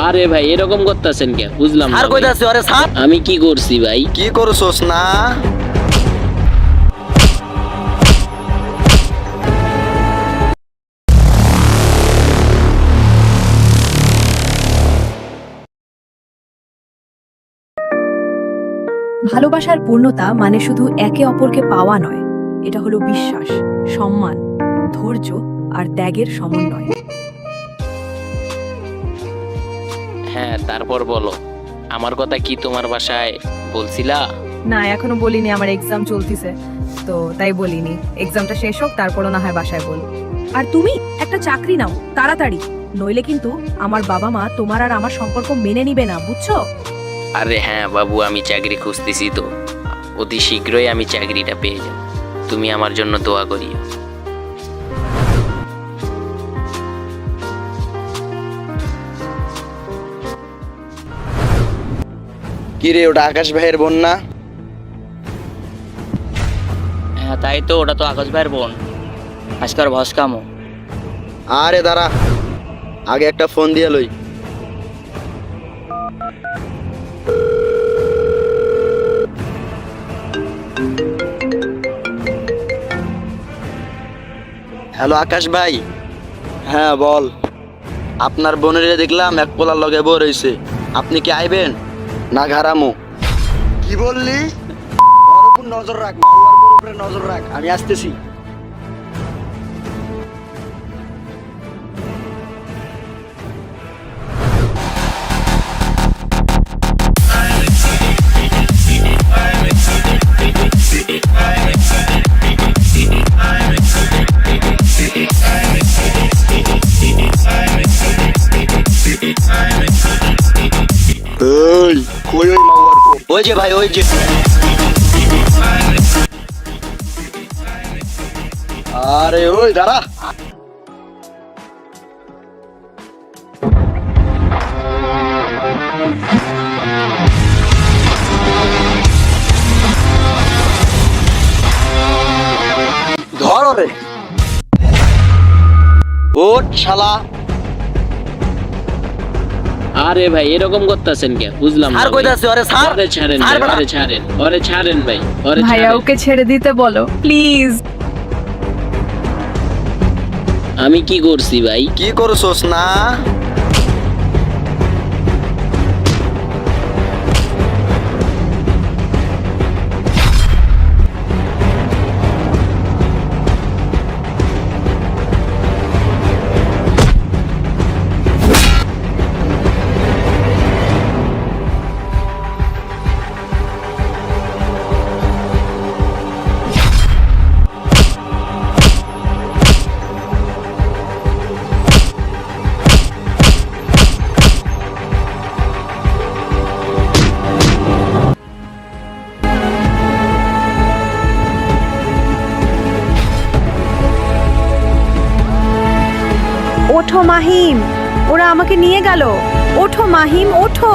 আরে ভাই এরকম করতেছেন কে? বুঝলাম না আর ভাই। কইতাছে আরে স্যার আমি কি করছি ভাই? কি করছস না? ভালোবাসার পূর্ণতা মানে শুধু একে অপরকে পাওয়া নয়, এটা হলো বিশ্বাস, সম্মান, ধৈর্য আর ত্যাগের সমন্বয়। হ্যাঁ, তারপর বলো, আমার কথা কি তোমার বাসায় বলছিলা? না, এখনো বলিনি, আমার এক্সাম চলতিছে, তো তাই বলিনি। এক্সামটা শেষ হোক, তারপরও না হয় বাসায় বল। আর তুমি একটা চাকরি নাও তাড়াতাড়ি, নইলে কিন্তু আমার বাবা মা তোমার আর আমার সম্পর্ক মেনে নিবে না, বুঝছো? আরে হ্যাঁ বাবু, আমি চাকরি খুঁজতেছি তো, অতি শীঘ্রই আমি চাকরিটা পেয়ে যাব। তুমি আমার জন্য দোয়া করিও। কি রে, ওটা আকাশ ভাইয়ের বোন না? হ্যাঁ তাই তো, ওটা তো আকাশ ভাইয়ের বোন। আজকার ভস্কামো। আরে দাঁড়া, আগে একটা ফোন দিয়ে লই। হ্যালো আকাশ ভাই। হ্যাঁ বল। আপনার বোনের দেখলাম এক পোলার লগে বউ রয়েছে, আপনি কি আইবেন না ঘাড়ামো? কি বললি? ওর উপর নজর রাখ, মাওয়ার উপরে নজর রাখ, আমি আসতেছি। এই কই ওই মাওয়ার? ওই যে ভাই, ওই যে। আরে ওই দাঁড়া। ধর রে। ওঠ শালা। আরে ভাই এরকম করতেছেন কে? বুঝলাম না আর ভাই। কইতাছে আরে স্যার ওরে ছাড়েন ভাই, ওরে ছাড়েন, ওরে ছাড়েন ভাই, ওরে ভাইয়া, ছাড়েন। ওকে ছেড়ে দিতে বলো প্লিজ। আমি কি করছি ভাই? কি করছস না? ওঠো মাহিম, ওরা আমাকে নিয়ে গেল। ওঠো মাহিম, ওঠো।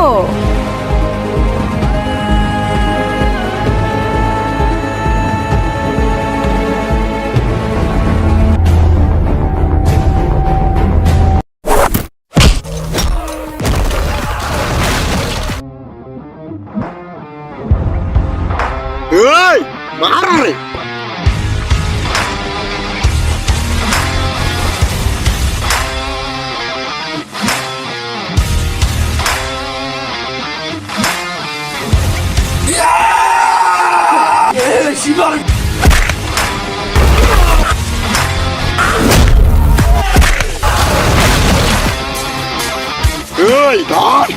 এই মার রে। এই ধর।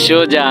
সোজা